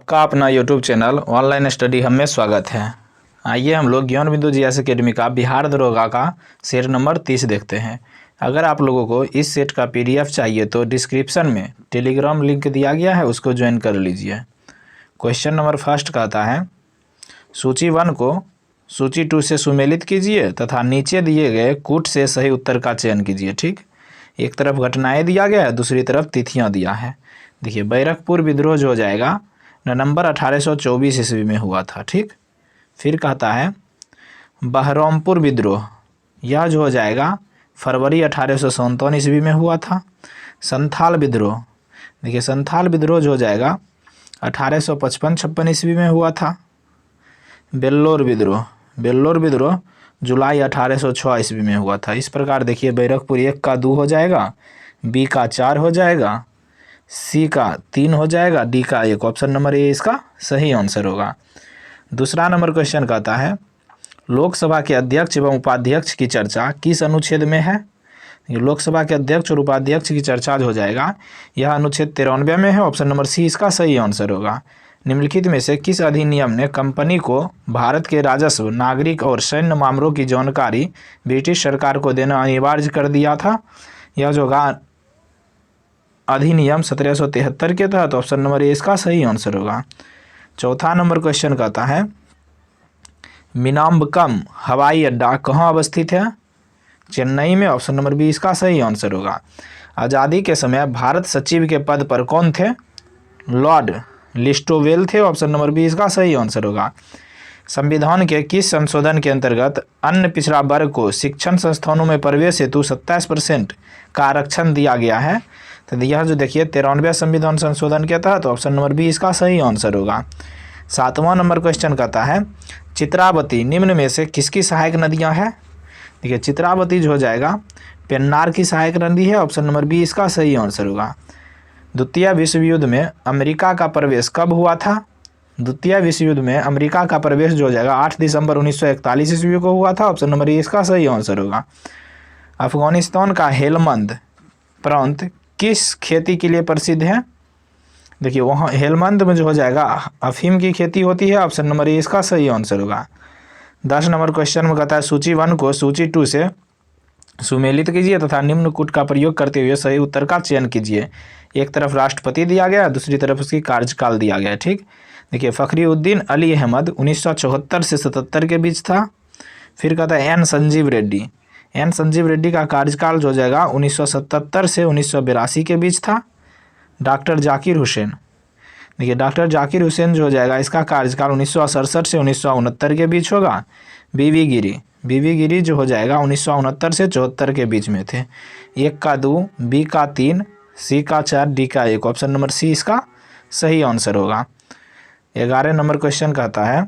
आपका अपना YouTube channel online study हम में स्वागत है। आइए हम लोग ज्ञान बिंदु जीएस एकेडमी का बिहार दरोगा का सेट नंबर 30 देखते हैं। अगर आप लोगों को इस सेट का PDF चाहिए तो डिस्क्रिप्शन में टेलीग्राम लिंक दिया गया है, उसको ज्वाइन कर लीजिए। क्वेश्चन नंबर फर्स्ट कहता है, सूची 1 को सूची 2 से सुमेलित कीजिए तथा नीचे दिए गए कूट से सही उत्तर का चयन कीजिए। ठीक, एक तरफ घटनाएं दिया गया है, दूसरी तरफ तिथियां दिया है। देखिए, बैरकपुर विद्रोह जो हो जाएगा नवंबर 1824 ईस्वी में हुआ था। ठीक, फिर कहता है बहरमपुर विद्रोह, यह जो हो जाएगा फरवरी 1857 ईस्वी में हुआ था। संथाल विद्रोह, देखिए संथाल विद्रोह जो हो जाएगा 1855-56 ईस्वी में हुआ था। बेल्लोर विद्रोह, बेल्लोर विद्रोह जुलाई 1806 ईस्वी में हुआ था। इस प्रकार देखिए बैरकपुर 1 का 2 हो जाएगा, बी का 4 हो जाएगा, सी का 3 हो जाएगा, डी का 1। ऑप्शन नंबर ए इसका सही आंसर होगा। दूसरा नंबर क्वेश्चन कहता है, लोकसभा के अध्यक्ष एवं उपाध्यक्ष की चर्चा किस अनुच्छेद में है। लोकसभा के अध्यक्ष और उपाध्यक्ष की चर्चा जो हो जाएगा यह अनुच्छेद 93 में है। ऑप्शन नंबर सी इसका सही आंसर होगा। निम्नलिखित में से किस अधिनियम ने कंपनी को भारत के राजस्व, नागरिक और सैन्य मामलों की जानकारी ब्रिटिश सरकार को देना अनिवार्य कर दिया था। यह जो होगा अधिनियम 1773 के तहत। ऑप्शन नंबर ए इसका सही आंसर होगा। चौथा नंबर क्वेश्चन कहता है, मिनाम्बकम हवाई अड्डा कहाँ अवस्थित है। चेन्नई में। ऑप्शन नंबर बी इसका सही आंसर होगा। आज़ादी के समय भारत सचिव के पद पर कौन थे। लॉर्ड लिस्टोवेल थे। ऑप्शन नंबर बी इसका सही आंसर होगा। संविधान के किस संशोधन के अंतर्गत अन्य पिछड़ा वर्ग को शिक्षण संस्थानों में प्रवेश हेतु 27% का आरक्षण दिया गया है। तो यह जो देखिए 93वें संविधान संशोधन के तहत। ऑप्शन नंबर बी इसका सही आंसर होगा। 7वां नंबर क्वेश्चन कहता है, चित्रावती निम्न में से किसकी सहायक नदियां हैं। देखिए चित्रावती जो हो जाएगा पेन्नार की सहायक नदी है। ऑप्शन नंबर बी इसका सही आंसर होगा। द्वितीय विश्व युद्ध में अमेरिका का प्रवेश कब हुआ था। द्वितीय विश्व युद्ध में अमेरिका का प्रवेश जो हो जाएगा 8 दिसंबर 1941 ईस्वी को हुआ था। ऑप्शन नंबर ए इसका सही आंसर होगा। अफगानिस्तान का हेलमंद प्रांत किस खेती के लिए प्रसिद्ध है। देखिए वहाँ हेलमंद में जो हो जाएगा अफीम की खेती होती है। ऑप्शन नंबर ए इसका सही आंसर होगा। 10 नंबर क्वेश्चन में कहता है, सूची 1 को सूची 2 से सुमेलित कीजिए तथा निम्न कूट का प्रयोग करते हुए सही उत्तर का चयन कीजिए। एक तरफ राष्ट्रपति दिया गया, दूसरी तरफ उसकी कार्यकाल दिया गया। ठीक, देखिए फखरुद्दीन अली अहमद 1974 से 77 के बीच था। फिर कहता है एन संजीव रेड्डी, एन संजीव रेड्डी का कार्यकाल जो हो जाएगा 1977 से 1982 के बीच था। डॉक्टर जाकिर हुसैन, देखिए डॉक्टर जाकिर हुसैन जो हो जाएगा इसका कार्यकाल 1967 से 1969 के बीच होगा। बीवी गिरी, बीवी गिरी जो हो जाएगा 1969 से 74 के बीच में थे। 1 का 2, बी का 3, सी का 4, डी का 1। ऑप्शन नंबर सी इसका सही आंसर होगा। 11 नंबर क्वेश्चन कहता है,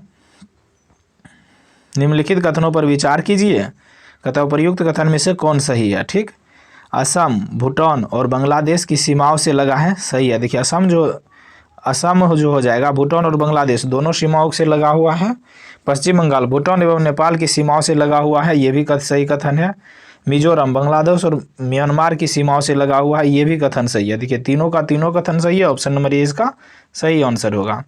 निम्नलिखित कथनों पर विचार कीजिए। कहता है उपयुक्त कथन में से कौन सही है। ठीक, असम, भूटान और बांग्लादेश की सीमाओं से लगा है, सही है। देखिए असम जो हो जाएगा भूटान और बांग्लादेश दोनों सीमाओं से लगा हुआ है। पश्चिम बंगाल भूटान एवं नेपाल की सीमाओं से लगा हुआ है, ये भी सही कथन है। मिजोरम बांग्लादेश और म्यांमार की सीमाओं से लगा हुआ है, ये भी कथन सही है। देखिए तीनों का तीनों कथन सही है। ऑप्शन नंबर ए इसका सही आंसर होगा।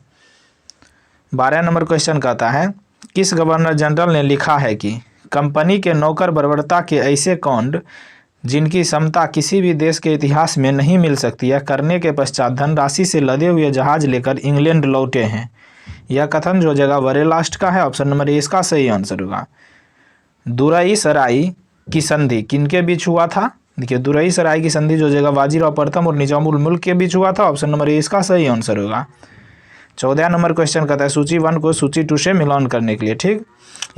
12 नंबर क्वेश्चन कहता है, किस गवर्नर जनरल ने लिखा है कि कंपनी के नौकर बर्बरता के ऐसे कांड जिनकी क्षमता किसी भी देश के इतिहास में नहीं मिल सकती है करने के पश्चात धनराशि से लदे हुए जहाज लेकर इंग्लैंड लौटे हैं। यह कथन जो जगह वरेलास्ट का है। ऑप्शन नंबर ए इसका सही आंसर होगा। दुरई सराई की संधि किनके बीच हुआ था। देखिए दुरई सराई की संधि जो जगह बाजीराव प्रथम और निजामुल मुल्क के बीच हुआ था। ऑप्शन नंबर ए इसका सही आंसर होगा। 14 नंबर क्वेश्चन कहता है, सूची 1 को सूची 2 से मिलान करने के लिए। ठीक,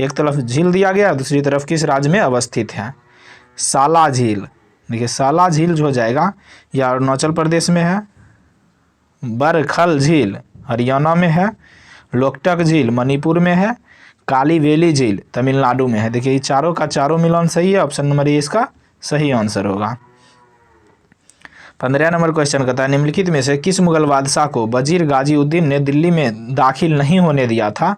एक तरफ झील दिया गया, दूसरी तरफ किस राज्य में अवस्थित है। साला झील, देखिए साला झील जो हो जाएगा यह अरुणाचल प्रदेश में है। बरखल झील हरियाणा में है। लोकटक झील मणिपुर में है। काली वेली झील तमिलनाडु में है। देखिए ये चारों का चारों मिलान सही है। ऑप्शन नंबर ए इसका सही आंसर होगा। 15 नंबर क्वेश्चन कहता है, निम्नलिखित में से किस मुगल बादशाह को वजीर गाजीउद्दीन ने दिल्ली में दाखिल नहीं होने दिया था।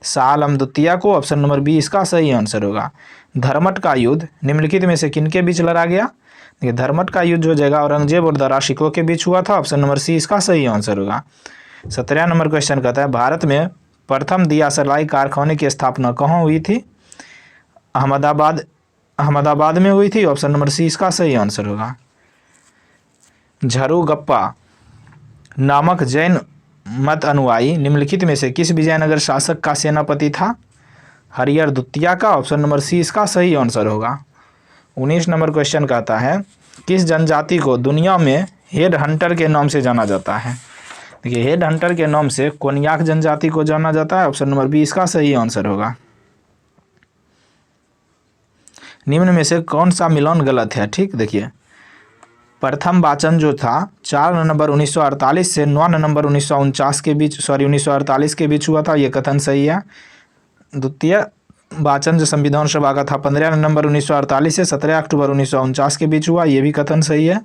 शाह आलम द्वितीय को। ऑप्शन नंबर बी इसका सही आंसर होगा। धर्मट का युद्ध निम्नलिखित में से किनके बीच लड़ा गया। देखिए धर्मट का युद्ध हो जाएगा औरंगजेब और दारा शिकोह के बीच हुआ था। ऑप्शन नंबर सी इसका सही आंसर होगा। 17 नंबर क्वेश्चन कहता है भारत में प्रथम दिया सलाई कारखाने की स्थापना कहाँ हुई थी? अहमदाबाद में हुई थी। ऑप्शन नंबर सी इसका सही आंसर होगा। झरुगप्पा नामक जैन मत अनुयायी निम्नलिखित में से किस विजयनगर शासक का सेनापति था? हरिहर द्वितीय का। ऑप्शन नंबर सी इसका सही आंसर होगा। 19 नंबर क्वेश्चन कहता है किस जनजाति को दुनिया में हेड हंटर के नाम से जाना जाता है? देखिए हेड हंटर के नाम से कोन्याक जनजाति को जाना जाता है। ऑप्शन नंबर बी इसका सही आंसर होगा। निम्न में से कौन सा मिलान गलत है? ठीक, देखिए प्रथम वाचन जो था 4 नवंबर 1948 से 9 नवंबर 1948 के बीच 1948 के बीच हुआ था, ये कथन सही है। द्वितीय वाचन जो संविधान सभा का था 15 नवंबर 1948 से 17 अक्टूबर 1949 के बीच हुआ, ये भी कथन सही है।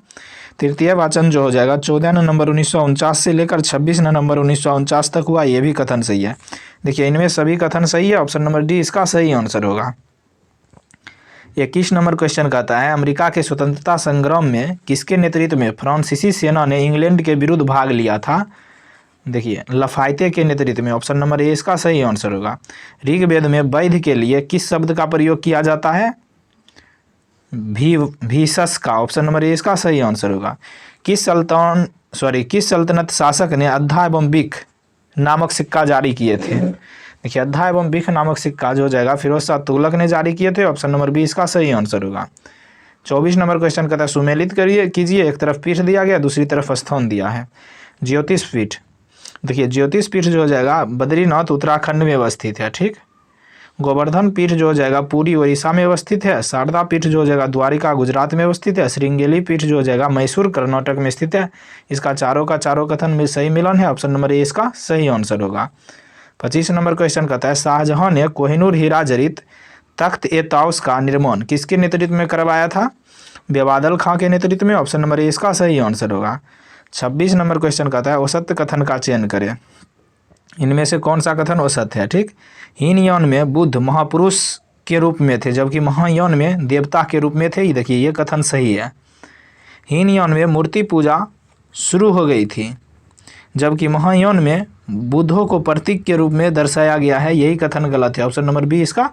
तृतीय वाचन जो हो जाएगा 14 नवंबर 1949 से लेकर 26 नवंबर 1949 तक हुआ, ये भी कथन सही है। देखिए इनमें सभी कथन सही है। ऑप्शन नंबर डी इसका सही आंसर होगा। 21 नंबर क्वेश्चन कहता है अमेरिका के स्वतंत्रता संग्राम में किसके नेतृत्व में फ्रांसीसी सेना ने इंग्लैंड के विरुद्ध भाग लिया था? देखिए लफायते के नेतृत्व में। ऑप्शन नंबर ए इसका सही आंसर होगा। ऋग्वेद में वैध के लिए किस शब्द का प्रयोग किया जाता है? भीषस का। ऑप्शन नंबर ए इसका सही आंसर होगा। किस सल्तनत शासक ने अद्धा एवं बिख नामक सिक्का जारी किए थे? देखिए अद्धा एवं बिख नामक सिक्का जो हो जाएगा फिरोज शाह तुगलक ने जारी किए थे। ऑप्शन नंबर बी इसका सही आंसर होगा। 24 नंबर क्वेश्चन कहता है सुमेलित कीजिए, एक तरफ पीठ दिया गया, दूसरी तरफ स्थान दिया है। ज्योतिष पीठ, देखिए ज्योतिष पीठ जो हो जाएगा बद्रीनाथ उत्तराखंड में अवस्थित है। ठीक, गोवर्धन पीठ जो हो जाएगा पूरी उड़ीसा में अवस्थित है। शारदा पीठ जो हो जाएगा द्वारिका गुजरात में अवस्थित है। श्रृंगेरी पीठ जो हो जाएगा मैसूर कर्नाटक में स्थित है। इसका चारों का चारों कथन में सही मिलन है। ऑप्शन नंबर ए इसका सही आंसर होगा। 25 नंबर क्वेश्चन कहता है शाहजहां ने कोहिनूर हीरा जड़ित तख्त ए ताउस का निर्माण किसके नेतृत्व में करवाया था? बेबादल खां के नेतृत्व में। ऑप्शन नंबर ए इसका सही आंसर होगा। 26 नंबर क्वेश्चन कहता है औसत कथन का चयन करें, इनमें से कौन सा कथन औसत है? ठीक, हीनयान में बुद्ध महापुरुष के रूप में थे जबकि महायान में देवता के रूप में थे। देखिए ये कथन सही है। हीनयान में मूर्ति पूजा शुरू हो गई थी जबकि महायान में बुद्धों को प्रतीक के रूप में दर्शाया गया है, यही कथन गलत है। ऑप्शन नंबर बी इसका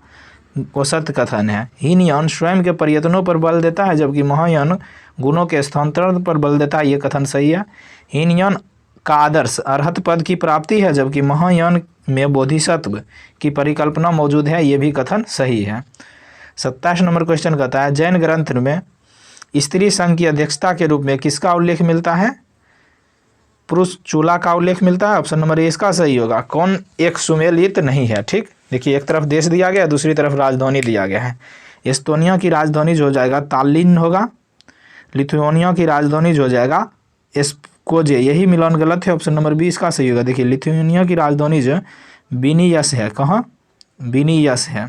औसत कथन है। हीनयान स्वयं के प्रयत्नों पर बल देता है जबकि महायान गुणों के स्थानांतरण पर बल देता है, ये कथन सही है। हीनयान का आदर्श अरहत पद की प्राप्ति है जबकि महायान में बोधिसत्व की परिकल्पना मौजूद है, ये भी कथन सही है। 27 नंबर क्वेश्चन कहता है जैन ग्रंथ में स्त्री संघ की अध्यक्षता के रूप में किसका उल्लेख मिलता है? पुरुष चूल्हा का उल्लेख मिलता है। ऑप्शन नंबर ए इसका सही होगा। कौन एक सुमेलित नहीं है? ठीक, देखिए एक तरफ देश दिया गया, दूसरी तरफ राजधानी दिया गया है। एस्तोनिया की राजधानी जो हो जाएगा तालिन होगा। लिथुआनिया की राजधानी जो हो जाएगा एस्कोजे, यही मिलान गलत है। ऑप्शन नंबर बी इसका सही होगा। देखिए लिथुआनिया की राजधानी जो विनियस है, कहाँ? विनियस है।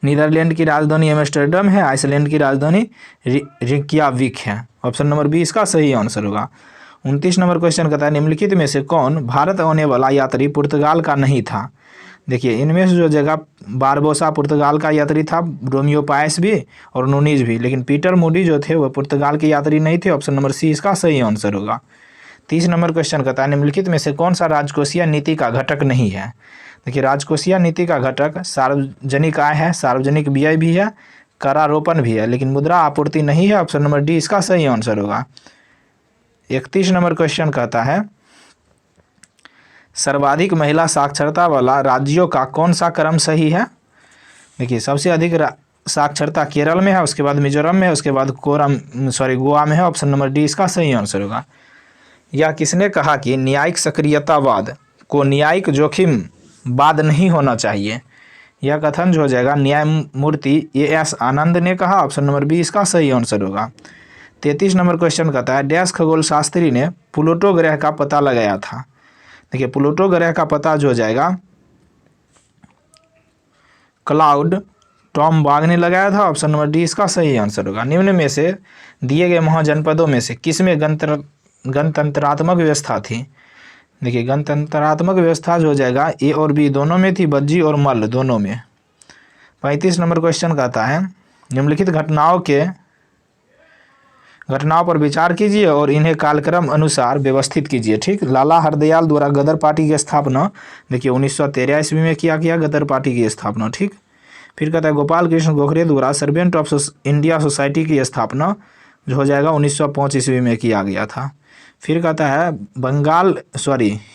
नीदरलैंड की राजधानी एम्स्टर्डम है। आइसलैंड की राजधानी रिक्याविक है। ऑप्शन नंबर बी इसका सही आंसर होगा। 29 नंबर क्वेश्चन कहता है निम्नलिखित में से कौन भारत आने वाला यात्री पुर्तगाल का नहीं था? देखिए इनमें से जो जगह बारबोसा पुर्तगाल का यात्री था, रोमियो पायस भी और नूनीज भी, लेकिन पीटर मूडी जो थे वो पुर्तगाल के यात्री नहीं थे। ऑप्शन नंबर सी इसका सही आंसर होगा। 30 नंबर क्वेश्चन कहता है निम्नलिखित में से कौन सा राजकोषीय नीति का घटक नहीं है? देखिए राजकोषीय नीति का घटक सार्वजनिक आय है, सार्वजनिक व्यय भी है, करारोपण भी है, लेकिन मुद्रा आपूर्ति नहीं है। ऑप्शन नंबर डी इसका सही आंसर होगा। 31 नंबर क्वेश्चन कहता है सर्वाधिक महिला साक्षरता वाला राज्यों का कौन सा क्रम सही है? देखिए सबसे अधिक साक्षरता केरल में है, उसके बाद मिजोरम में है, उसके बाद गोवा में है। ऑप्शन नंबर डी इसका सही आंसर होगा। यह किसने कहा कि न्यायिक सक्रियतावाद को न्यायिक जोखिमवाद नहीं होना चाहिए? यह कथन जो हो जाएगा न्यायमूर्ति एएस आनंद ने कहा। ऑप्शन नंबर बी इसका सही आंसर होगा। 33 नंबर क्वेश्चन कहता है डैश खगोल शास्त्री ने प्लूटो ग्रह का पता लगाया था? देखिए प्लूटो ग्रह का पता जो हो जाएगा क्लाउड टॉम बाग ने लगाया था। ऑप्शन नंबर डी इसका सही आंसर होगा। निम्न में से दिए गए महाजनपदों में से किसमें गणतंत्रात्मक व्यवस्था थी? देखिए गणतंत्रात्मक व्यवस्था जो हो जाएगा ए और बी दोनों में थी, बज्जी और मल्ल दोनों में। 35 नंबर क्वेश्चन कहता है निम्नलिखित घटनाओं के घटनाओं पर विचार कीजिए और इन्हें कालक्रम अनुसार व्यवस्थित कीजिए। ठीक, लाला हरदयाल द्वारा गदर पार्टी की स्थापना देखिए 1913 ईस्वी में किया गया गदर पार्टी की स्थापना। ठीक, फिर कहता है गोपाल कृष्ण गोखले द्वारा सर्वेंट ऑफ इंडिया सोसाइटी की स्थापना जो हो जाएगा 1905 ईस्वी में किया गया था। फिर कहता है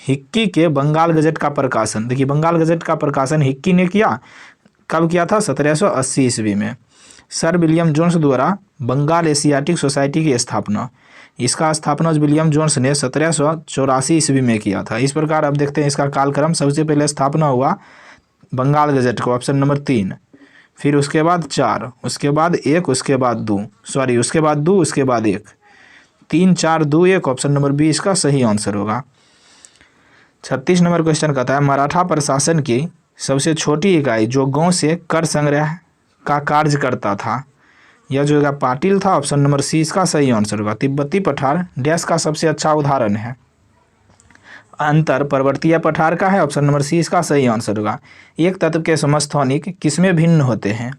हिक्की के बंगाल गजट का प्रकाशन। देखिए बंगाल गजट का प्रकाशन हिक्की ने किया, कब किया था? 1780 ईस्वी में। सर विलियम जोन्स द्वारा बंगाल एशियाटिक सोसाइटी की स्थापना, इसका स्थापना विलियम जोन्स ने 1784 ईस्वी में किया था। इस प्रकार अब देखते हैं इसका कालक्रम। सबसे पहले स्थापना हुआ बंगाल गजट का, ऑप्शन नंबर 3, फिर उसके बाद 4, उसके बाद 1, उसके बाद 2, उसके बाद 2, उसके बाद 1, 3, 4, 2, 1, ऑप्शन नंबर बी इसका सही आंसर होगा। 36 नंबर क्वेश्चन कहता है मराठा प्रशासन की सबसे छोटी इकाई जो गांव से कर संग्रह का कार्य करता था, यह जो है पाटिल था, ऑप्शन नंबर सी इसका सही आंसर होगा। तिब्बती पठार डैश का सबसे अच्छा उदाहरण है, अंतर पर्वतीय पठार का है, ऑप्शन नंबर सी इसका सही आंसर होगा। एक तत्व के समस्थानिक किसमें भिन्न होते हैं?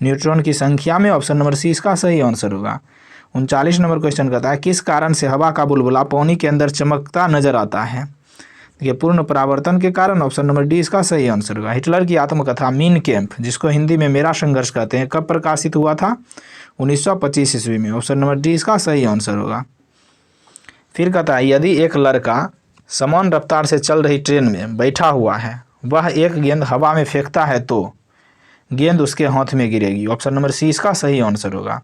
न्यूट्रॉन की संख्या में, ऑप्शन नंबर सी इसका सही आंसर होगा। 39 नंबर क्वेश्चन कहता है किस कारण से हवा का बुलबुला पानी के अंदर चमकता नजर आता है? देखिए पूर्ण परावर्तन के कारण, ऑप्शन नंबर डी इसका सही आंसर होगा। हिटलर की आत्मकथा मीन कैंप, जिसको हिंदी में मेरा संघर्ष कहते हैं, कब प्रकाशित हुआ था? 1925 ईस्वी में, ऑप्शन नंबर डी इसका सही आंसर होगा। फिर कहता है यदि एक लड़का समान रफ्तार से चल रही ट्रेन में बैठा हुआ है, वह एक गेंद हवा में फेंकता है तो गेंद उसके हाथ में गिरेगी, ऑप्शन नंबर सी इसका सही आंसर होगा।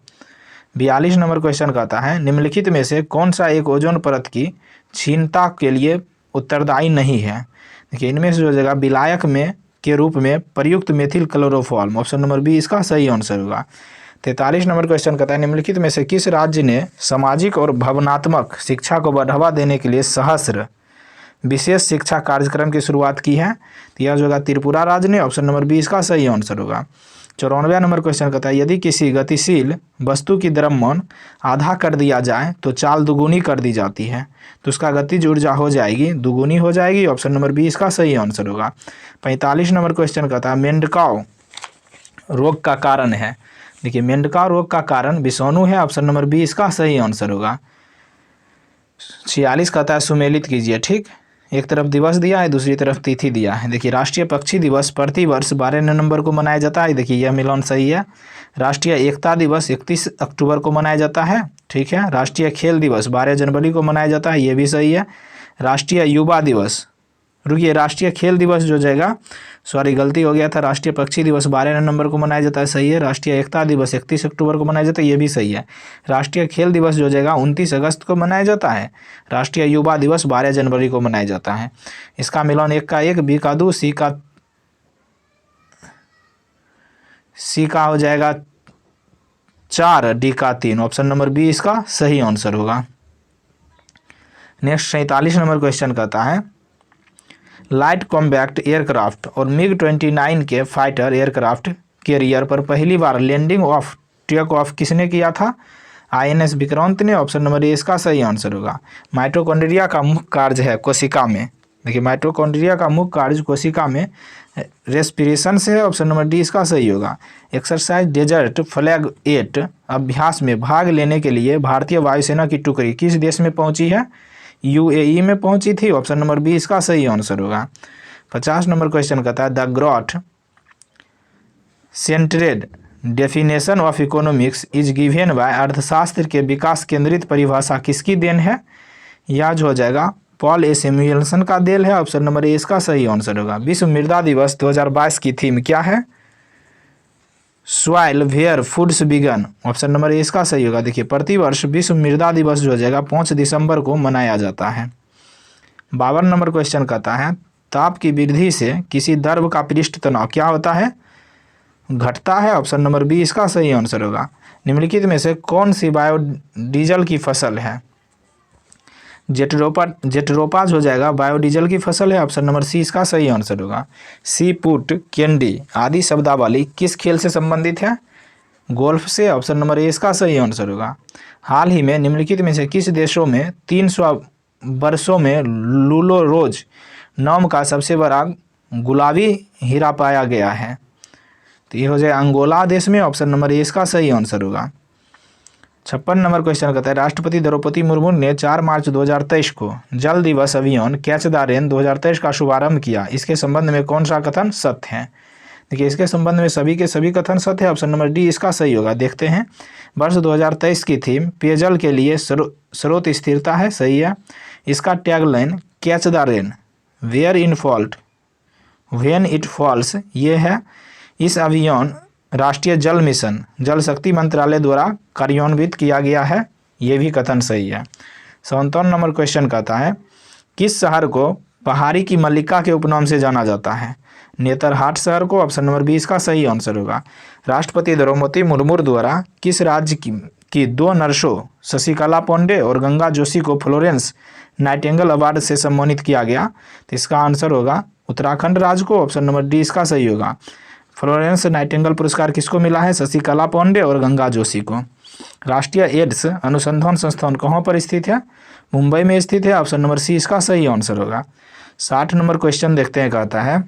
42 नंबर क्वेश्चन कहता है निम्नलिखित में से कौन सा एक ओजोन परत की क्षीणता के लिए उत्तरदायी नहीं है? देखिए इनमें से जो जगह विलायक में के रूप में प्रयुक्त methyl chloroform, option number B इसका सही आंसर होगा। 43 नंबर क्वेश्चन कहता है निम्नलिखित में से किस राज्य ने सामाजिक और भावनात्मक शिक्षा को बढ़ावा देने के लिए सहस्र विशेष शिक्षा कार्यक्रम की शुरुआत की है? तो यह जो है त्रिपुरा राज्य ने, ऑप्शन नंबर बी इसका सही आंसर होगा। 94 नंबर क्वेश्चन कहता है यदि किसी गतिशील वस्तु की द्रव्यमान आधा कर दिया जाए तो चाल दुगुनी कर दी जाती है, तो उसका गतिज ऊर्जा हो जाएगी दुगुनी हो जाएगी, ऑप्शन नंबर बी इसका सही आंसर होगा। 45 नंबर क्वेश्चन कहता है मेंढकाओ रोग का कारण है? देखिए मेंढकाओ रोग का कारण विषाणु है, ऑप्शन नंबर बी इसका सही आंसर होगा। 46 कहता है सुमेलित कीजिए। ठीक, एक तरफ दिवस दिया है, दूसरी तरफ तिथि दिया है। देखिए राष्ट्रीय पक्षी दिवस प्रतिवर्ष 12 नवंबर को मनाया जाता है, देखिए यह मिलान सही है। राष्ट्रीय एकता दिवस 31 अक्टूबर को मनाया जाता है, ठीक है। राष्ट्रीय खेल दिवस 12 जनवरी को मनाया जाता है, ये भी सही है। राष्ट्रीय युवा दिवस, रुकिए, राष्ट्रीय खेल दिवस जो जाएगा, गलती हो गया था, राष्ट्रीय पक्षी दिवस 12 नवंबर को मनाया जाता है, सही है। राष्ट्रीय एकता दिवस 31 अक्टूबर को मनाया जाता है, ये भी सही है। राष्ट्रीय खेल दिवस जो जाएगा 29 अगस्त को मनाया जाता है। राष्ट्रीय युवा दिवस 12 जनवरी को मनाया जाता है। इसका मिलान 1 का 1, बी का 2, सी का हो जाएगा 4, डी का 3, ऑप्शन नंबर बी इसका सही आंसर होगा। नेक्स्ट 47 नंबर क्वेश्चन कहता है लाइट कॉम्बैक्ट एयरक्राफ्ट और MiG-29 के फाइटर एयरक्राफ्ट कैरियर पर पहली बार लैंडिंग ऑफ टेक ऑफ किसने किया था? INS विक्रांत ने, ऑप्शन नंबर ए इसका सही आंसर होगा। माइटोकॉन्ड्रिया का मुख्य कार्य है कोशिका में, देखिए माइटोकॉन्ड्रिया का मुख्य कार्य कोशिका में रेस्पिरेशन से है, ऑप्शन नंबर डी इसका सही होगा। एक्सरसाइज डेजर्ट फ्लैग 8 अभ्यास में भाग लेने के लिए भारतीय वायुसेना की टुकड़ी किस देश में पहुंची है? UAE में पहुंची थी, ऑप्शन नंबर बी इसका सही आंसर होगा। 50 नंबर क्वेश्चन कहता है the growth centred definition of economics is given by अर्थशास्त्र के विकास केंद्रित परिभाषा किसकी देन है? यह जो हो जाएगा पॉल ए सैमुएल्सन का देन है, ऑप्शन नंबर ए इसका सही आंसर होगा। विश्व मृदा दिवस 2022 की थीम क्या है? Soil where foods begin, option number A इसका सही होगा। देखिए प्रतिवर्ष विश्व मृदा दिवस जो हो जाएगा 5 दिसंबर को मनाया जाता है। 52 नंबर क्वेश्चन कहता है ताप की वृद्धि से किसी द्रव का पृष्ठ तनाव क्या होता है? घटता है, ऑप्शन नंबर बी इसका सही आंसर होगा। निम्नलिखित में से कौन सी बायोडीजल की फसल है? जेटरोपा हो जाएगा बायोडीजल की फसल है, ऑप्शन नंबर सी इसका सही आंसर होगा। सी पुट, कैंडी आदि शब्दावली किस खेल से संबंधित है? गोल्फ से, ऑप्शन नंबर ए इसका सही आंसर होगा। हाल ही में निम्नलिखित में से किस देशों में 300 वर्षों में लूलो रोज नाम का सबसे बड़ा गुलाबी हीरा पाया गया है? तो ये हो जाए अंगोला देश में, ऑप्शन नंबर ए इसका सही आंसर होगा। 56 नंबर क्वेश्चन कहता है राष्ट्रपति द्रौपदी मुर्मू ने 4 मार्च 2023 को जल दिवस अभियान कैच द रेन 2023 का शुभारंभ किया। इसके संबंध में कौन सा कथन सत्य है? देखिए इसके संबंध में सभी के सभी कथन सत्य है। ऑप्शन नंबर डी इसका सही होगा। देखते हैं। वर्ष 2023 की थीम पेयजल के लिए स्रोत स्थिरता है, सही है। इसका tagline catch the rain where it falls when it falls, ये है। इस अभियान राष्ट्रीय जल मिशन जल शक्ति मंत्रालय द्वारा कार्यान्वित किया गया है, ये भी कथन सही है। 57 नंबर क्वेश्चन कहता है किस शहर को पहाड़ी की मल्लिका के उपनाम से जाना जाता है? नेतरहाट शहर को। ऑप्शन नंबर बी इसका सही आंसर होगा। राष्ट्रपति द्रौपदी मुर्मू द्वारा किस राज्य की 2 नर्सों शशिकला पांडे और गंगा जोशी को फ्लोरेंस नाइटिंगेल अवार्ड से सम्मानित किया गया? तो इसका आंसर होगा उत्तराखंड राज्य को। ऑप्शन नंबर डी इसका सही होगा। फ्लोरेंस नाइटिंगेल पुरस्कार किसको मिला है? शशिकला पांडे और गंगा जोशी को। राष्ट्रीय एड्स अनुसंधान संस्थान कहाँ पर स्थित है? मुंबई में स्थित है। ऑप्शन नंबर सी इसका सही आंसर होगा। 60 नंबर क्वेश्चन देखते हैं, कहता है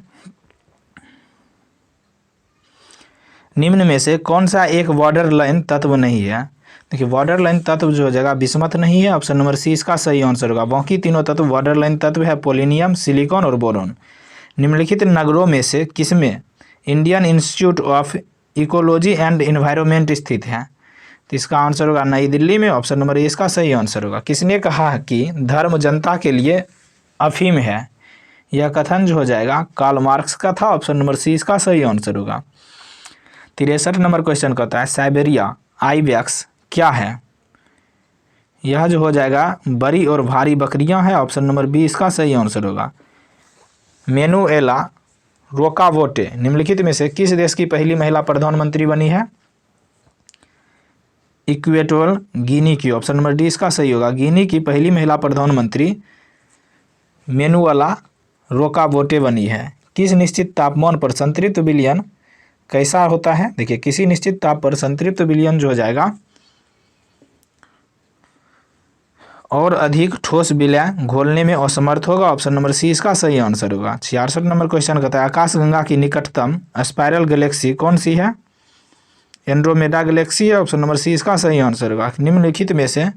निम्न में से कौन सा एक बॉर्डर लाइन तत्व नहीं है? देखिए बॉर्डर लाइन तत्व जो हो जाएगा बिस्मथ नहीं है। ऑप्शन नंबर सी इसका सही आंसर होगा। बाकी तीनों तत्व बॉर्डर लाइन तत्व है, पोलिनियम, सिलिकॉन और बोरॉन। निम्नलिखित नगरों में से किसमें Indian institute of ecology and environment स्थित है? तो इसका आंसर होगा नई दिल्ली में। ऑप्शन नंबर ए इसका सही आंसर होगा। किसने कहा कि धर्म जनता के लिए अफीम है? यह कथन जो हो जाएगा कार्ल मार्क्स का था। ऑप्शन नंबर सी इसका सही आंसर होगा। 63 नंबर क्वेश्चन कहता है साइबेरिया आइबैक्स क्या है? यह जो हो जाएगा बड़ी और भारी बकरियां हैं। ऑप्शन नंबर बी इसका सही आंसर होगा। मैनुएला रोकावोटे निम्नलिखित में से किस देश की पहली महिला प्रधानमंत्री बनी है? इक्वेटोरियल गिनी की। ऑप्शन नंबर डी इसका सही होगा। गिनी की पहली महिला प्रधानमंत्री मैनुएला रोकावोटे बनी है। किस निश्चित तापमान पर संतृप्त विलयन कैसा होता है? देखिए किसी निश्चित ताप पर संतृप्त विलयन जो हो जाएगा और अधिक ठोस विलय घोलने में असमर्थ होगा। ऑप्शन नंबर सी इसका सही आंसर होगा। 66 नंबर क्वेश्चन कहता है आकाशगंगा की निकटतम स्पाइरल गैलेक्सी कौन सी है? एंड्रोमेडा गैलेक्सी है। ऑप्शन नंबर सी इसका सही आंसर होगा। निम्नलिखित में से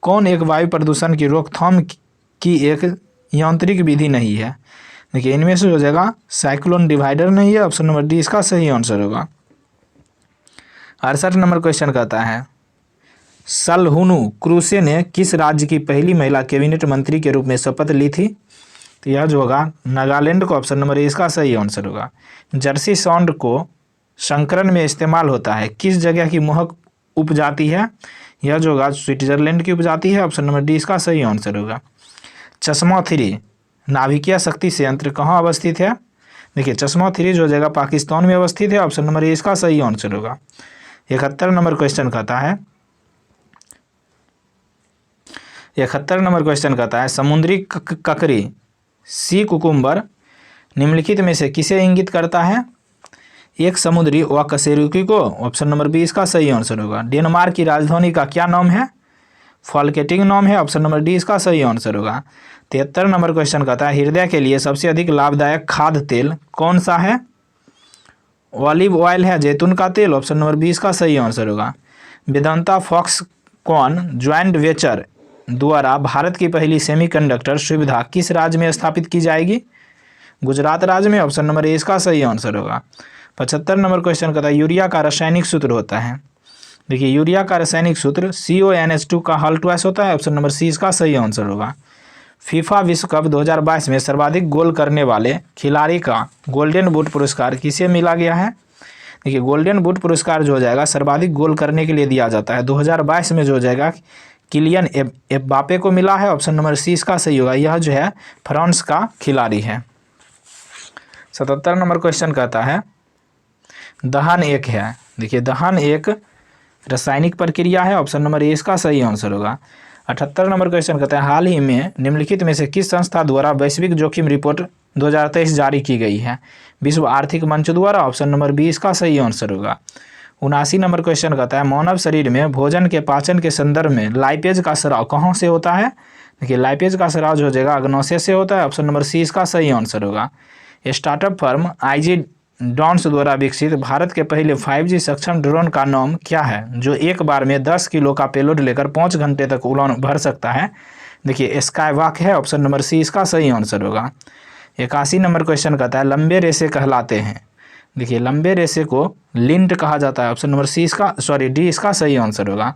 कौन एक वायु प्रदूषण की रोकथाम की एक यांत्रिक विधि नहीं है? देखिए इनमें से हो जाएगा साइक्लोन डिवाइडर नहीं है। ऑप्शन नंबर डी इसका सही आंसर होगा। 68 नंबर क्वेश्चन कहता है सलहुनु क्रूसे ने किस राज्य की पहली महिला कैबिनेट मंत्री के रूप में शपथ ली थी? तो यह जो होगा नागालैंड को। ऑप्शन नंबर ए इसका सही आंसर होगा। जर्सी सॉन्ड को संकरण में इस्तेमाल होता है किस जगह की मोहक उपजाति है? यह जो होगा स्विट्जरलैंड की उपजाति है। ऑप्शन नंबर डी इसका सही आंसर होगा। चश्मा 3 नाभिकीय शक्ति संयंत्र कहाँ अवस्थित है? देखिए चश्मा 3 जो हो जाएगा पाकिस्तान में अवस्थित है। ऑप्शन नंबर ए इसका सही आंसर होगा। 71 नंबर क्वेश्चन कहता है 71 नंबर क्वेश्चन कहता है समुद्री ककड़ी सी कुकुम्बर निम्नलिखित में से किसे इंगित करता है? एक समुद्री अकशेरुकी को। ऑप्शन नंबर बी इसका सही आंसर होगा। डेनमार्क की राजधानी का क्या नाम है? फॉल्केटिंग नाम है। ऑप्शन नंबर डी इसका सही आंसर होगा। 73 नंबर क्वेश्चन कहता है हृदय के लिए सबसे अधिक लाभदायक खाद्य तेल कौन सा है? ऑलिव ऑयल है, जैतून का तेल। ऑप्शन नंबर बी इसका सही आंसर होगा। वेदांता फॉक्सकॉन ज्वाइंट वेंचर द्वारा भारत की पहली सेमीकंडक्टर सुविधा किस राज्य में स्थापित की जाएगी? गुजरात राज्य में। ऑप्शन नंबर ए इसका सही आंसर होगा। 75 नंबर क्वेश्चन कहता है यूरिया का रासायनिक सूत्र होता है। देखिए यूरिया का रासायनिक सूत्र CONH2 का हल ट्वाइस होता है। ऑप्शन नंबर सी इसका सही आंसर होगा। फीफा विश्व कप 2022 में सर्वाधिक गोल करने वाले खिलाड़ी का गोल्डन बूट पुरस्कार किसे मिला गया है? देखिए गोल्डन बूट पुरस्कार जो हो जाएगा सर्वाधिक गोल करने के लिए दिया जाता है। 2022 में जो हो जाएगा किलियन एम्बापे को मिला है। ऑप्शन नंबर सी इसका सही होगा। यह जो है फ्रांस का खिलाड़ी है। 77 नंबर क्वेश्चन कहता है दहन एक है। देखिए दहन एक रासायनिक प्रक्रिया है। ऑप्शन नंबर ए इसका सही आंसर होगा। 78 नंबर क्वेश्चन कहता है हाल ही में निम्नलिखित में से किस संस्था द्वारा वैश्विक जोखिम रिपोर्ट 2023 जारी की गई है? विश्व आर्थिक मंच द्वारा। ऑप्शन नंबर बी इसका सही आंसर होगा। 79 नंबर क्वेश्चन कहता है मानव शरीर में भोजन के पाचन के संदर्भ में लाइपेज का स्राव कहाँ से होता है? देखिए लाइपेज का स्राव जो हो जाएगा अग्नाशय से होता है। ऑप्शन नंबर सी इसका सही आंसर होगा। स्टार्टअप फर्म डॉन्स द्वारा विकसित भारत के पहले 5G सक्षम ड्रोन का नाम क्या है, जो एक बार में 10 किलो का पेलोड लेकर 5 घंटे तक उड़ान भर सकता है? देखिए स्काईवॉक है, ऑप्शन नंबर सी इसका सही आंसर होगा। 81 नंबर क्वेश्चन कहता है लंबे रेसे कहलाते हैं। देखिए लंबे रेसे को लिंट कहा जाता है, ऑप्शन नंबर डी इसका सही आंसर होगा।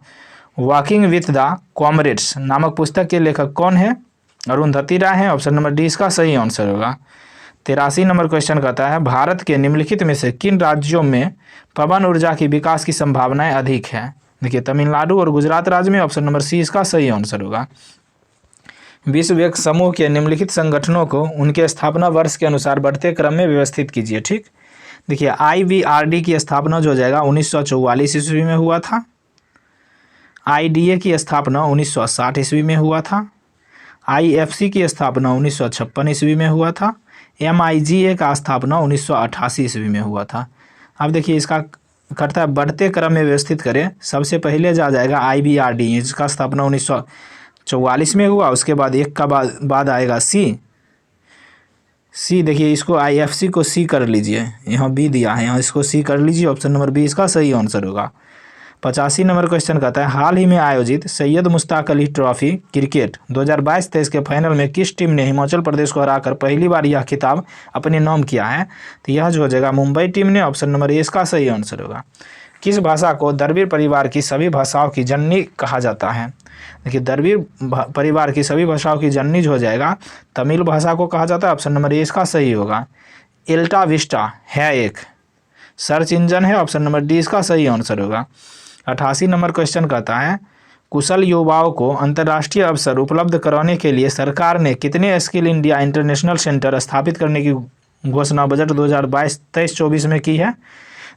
वॉकिंग विथ द कॉमरेड्स नामक पुस्तक के लेखक कौन है? अरुंधति राय है, ऑप्शन नंबर डी इसका सही आंसर होगा। 83 नंबर क्वेश्चन कहता है भारत के निम्नलिखित में से किन राज्यों में पवन ऊर्जा की विकास की संभावनाएं अधिक है? देखिए तमिलनाडु और गुजरात राज्य में, ऑप्शन नंबर सी इसका सही आंसर होगा। विश्व बैंक समूह के निम्नलिखित संगठनों को उनके स्थापना वर्ष के अनुसार बढ़ते क्रम में व्यवस्थित कीजिए। ठीक, देखिए IBRD की स्थापना जो हो जाएगा 1944 ईस्वी में हुआ था। IDA की स्थापना 1960 ईस्वी में हुआ था। IFC की स्थापना 1956 ईस्वी में हुआ था। MIGA का स्थापना 1988 ईस्वी में हुआ था। अब देखिए इसका करता है बढ़ते क्रम में व्यवस्थित करें, सबसे पहले जा जाएगा IBRD, इसका स्थापना 1944 में हुआ। उसके बाद एक का बाद आएगा सी। देखिए इसको IFC को सी कर लीजिए, यहाँ बी दिया है, यहाँ इसको सी कर लीजिए, ऑप्शन नंबर बी इसका सही आंसर होगा। 85 नंबर क्वेश्चन कहता है हाल ही में आयोजित सैयद मुश्ताक अली ट्रॉफी क्रिकेट 2022-23 के फाइनल में किस टीम ने हिमाचल प्रदेश को हराकर पहली बार यह खिताब अपने नाम किया है? तो यह जो हो जाएगा मुंबई टीम ने, ऑप्शन नंबर ए इसका सही आंसर होगा। किस भाषा को द्रविड़ परिवार की सभी भाषाओं की जननी कहा जाता है? देखिए द्रविड़ परिवार की सभी भाषाओं की जननी जो हो जाएगा तमिल भाषा को कहा जाता है, ऑप्शन नंबर ए इसका सही होगा। एल्टा विस्टा है एक सर्च इंजन है, ऑप्शन नंबर डी इसका सही आंसर होगा। 88 नंबर क्वेश्चन कहता है कुशल युवाओं को अंतर्राष्ट्रीय अवसर उपलब्ध कराने के लिए सरकार ने कितने स्किल इंडिया इंटरनेशनल सेंटर स्थापित करने की घोषणा बजट 2022-23-24 में की है?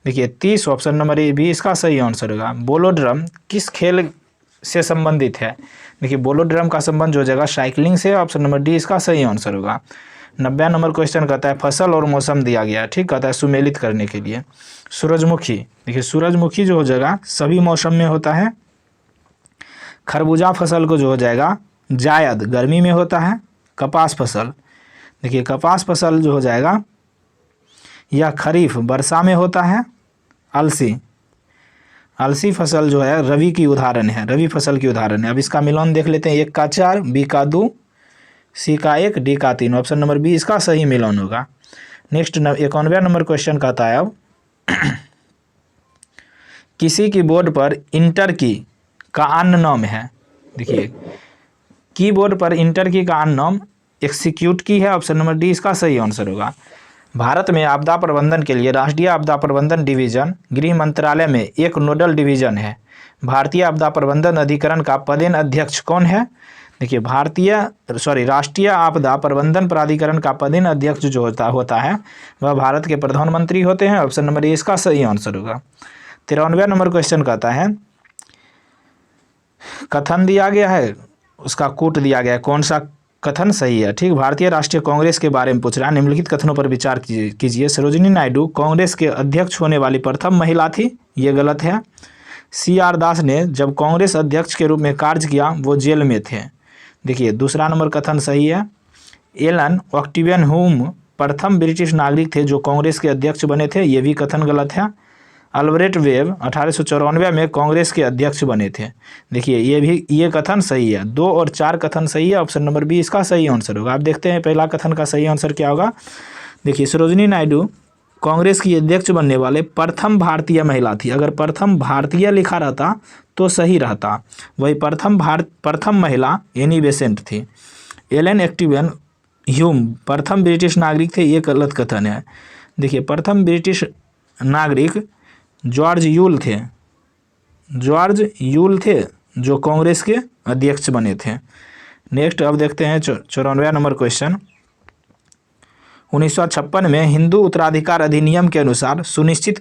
देखिए 30, ऑप्शन नंबर ए भी इसका सही आंसर होगा। बोलोड्रम किस खेल से संबंधित है? देखिए बोलोड्रम का संबंध जो जगह साइकिलिंग से, ऑप्शन नंबर डी इसका सही आंसर होगा। 90 नंबर क्वेश्चन कहता है फसल और मौसम दिया गया, ठीक, कहता है सुमेलित करने के लिए। सूरजमुखी, देखिए सूरजमुखी जो हो जाएगा सभी मौसम में होता है। खरबूजा फसल को जो हो जाएगा जायद गर्मी में होता है। कपास फसल, देखिए कपास फसल जो हो जाएगा यह खरीफ वर्षा में होता है। अलसी फसल जो है रवि की उदाहरण है, रवि फसल की उदाहरण है। अब इसका मिलान देख लेते हैं, 1 का 4, बी का 2, सी का 1, डी का 3, ऑप्शन नंबर बी इसका सही मिलान होगा। नेक्स्ट 91 नंबर क्वेश्चन कहता है अब किसी कीबोर्ड पर इंटर की का अन्य नाम है? देखिए कीबोर्ड पर इंटर की का अन्य नाम एक्सिक्यूट की है, ऑप्शन नंबर डी इसका सही आंसर होगा। भारत में आपदा प्रबंधन के लिए राष्ट्रीय आपदा प्रबंधन डिवीजन गृह मंत्रालय में एक नोडल डिवीजन है। भारतीय आपदा प्रबंधन अधिकरण का पदेन अध्यक्ष कौन है? देखिए राष्ट्रीय आपदा प्रबंधन प्राधिकरण का पदेन अध्यक्ष जो होता है वह भारत के प्रधानमंत्री होते हैं, ऑप्शन नंबर ए इसका सही आंसर होगा। 93 नंबर क्वेश्चन कहता है कथन दिया गया है, उसका कोट दिया गया है, कौन सा कथन सही है? ठीक, भारतीय राष्ट्रीय कांग्रेस के बारे में पूछ रहा है, निम्नलिखित कथनों पर विचार कीजिए। सरोजिनी नायडू कांग्रेस के अध्यक्ष होने वाली प्रथम महिला थी, ये गलत है। CR दास ने जब कांग्रेस अध्यक्ष के रूप में कार्य किया वो जेल में थे। देखिए दूसरा नंबर कथन सही है। एलन ऑक्टिवियनहुम प्रथम ब्रिटिश नागरिक थे जो कांग्रेस के अध्यक्ष बने थे, ये भी कथन गलत है। अल्बर्ट वेब 1894 में कांग्रेस के अध्यक्ष बने थे, देखिए ये कथन सही है। 2 और 4 कथन सही है, ऑप्शन नंबर बी इसका सही आंसर होगा। आप देखते हैं पहला कथन का सही आंसर क्या होगा। देखिए सरोजिनी नायडू कांग्रेस की अध्यक्ष बनने वाले प्रथम भारतीय महिला थी, अगर प्रथम भारतीय लिखा रहता तो सही रहता, वही प्रथम महिला एनी बेसेंट थी। एलन एक्टिवियन ह्यूम प्रथम ब्रिटिश नागरिक थे, ये गलत कथन है। देखिए प्रथम ब्रिटिश नागरिक जॉर्ज यूल थे जो कांग्रेस के अध्यक्ष बने थे। नेक्स्ट अब देखते हैं 94 नंबर क्वेश्चन। 1956 में हिंदू उत्तराधिकार अधिनियम के अनुसार सुनिश्चित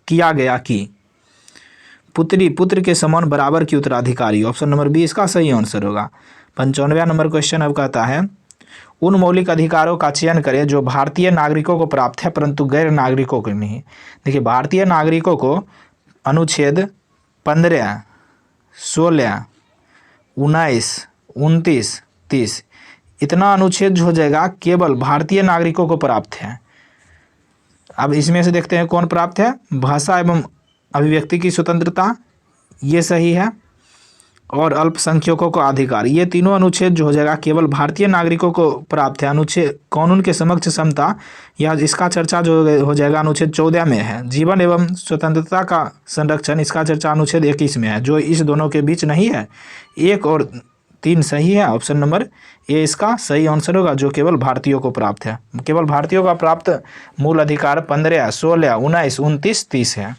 किया गया कि पुत्र के समान बराबर की उत्तराधिकारी, ऑप्शन नंबर बी इसका सही आंसर होगा। 95 नंबर क्वेश्चन अब कहता है उन मौलिक अधिकारों का चयन करें जो भारतीय नागरिकों को प्राप्त है परंतु गैर नागरिकों को नहीं। देखिए भारतीय नागरिकों को अनुच्छेद 15, 16, 19, 29, 30 इतना अनुच्छेद जो हो जाएगा केवल भारतीय नागरिकों को प्राप्त है। अब इसमें से देखते हैं कौन प्राप्त है। भाषा एवं अभिव्यक्ति की स्वतंत्रता, ये सही है। और अल्पसंख्यकों को अधिकार, ये तीनों अनुच्छेद जो हो जाएगा केवल भारतीय नागरिकों को प्राप्त है। अनुच्छेद कानून के समक्ष समता, यह इसका चर्चा जो हो जाएगा अनुच्छेद 14 में है। जीवन एवं स्वतंत्रता का संरक्षण, इसका चर्चा अनुच्छेद 21 में है, जो इस दोनों के बीच नहीं है। 1 और 3 सही है। ऑप्शन नंबर ए इसका सही आंसर होगा, जो केवल भारतीयों को प्राप्त है। केवल भारतीयों का प्राप्त मूल अधिकार 15, 16, 19, 29, 30 है।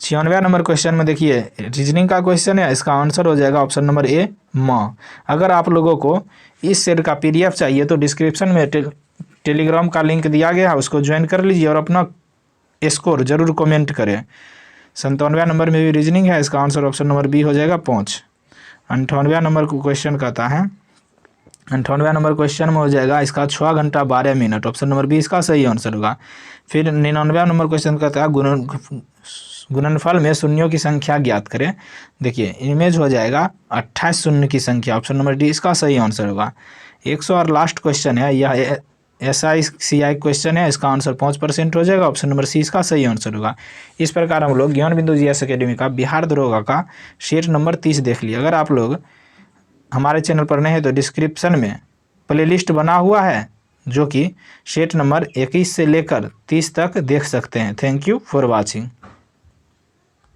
96 नंबर क्वेश्चन में देखिए रीजनिंग का क्वेश्चन है, इसका आंसर हो जाएगा ऑप्शन नंबर ए माँ। अगर आप लोगों को इस सेट का पीडीएफ चाहिए तो डिस्क्रिप्शन में टेलीग्राम का लिंक दिया गया है, उसको ज्वाइन कर लीजिए और अपना स्कोर जरूर कमेंट करें। 97 नंबर में भी रीजनिंग है, इसका आंसर ऑप्शन नंबर बी हो जाएगा 5। 98 नंबर को क्वेश्चन कहता है, 98 नंबर क्वेश्चन में हो जाएगा इसका 6 घंटा 12 मिनट, ऑप्शन नंबर बी इसका सही आंसर होगा। फिर 99 नंबर क्वेश्चन कहता है गुणनफल में शून्यों की संख्या ज्ञात करें। देखिए इमेज हो जाएगा 28 शून्य की संख्या, ऑप्शन नंबर डी इसका सही आंसर होगा। 100 और लास्ट क्वेश्चन है, यह SICI क्वेश्चन है, इसका आंसर 5% हो जाएगा, ऑप्शन नंबर सी इसका सही आंसर होगा। इस प्रकार हम लोग ज्ञान बिंदु GS अकेडमी का बिहार दरोगा का सेट नंबर 30 देख लिया। अगर आप लोग हमारे चैनल पर नए हैं तो डिस्क्रिप्शन में प्लेलिस्ट बना हुआ है, जो कि सेट नंबर 21 से लेकर 30 तक देख सकते हैं। Thank you for watching.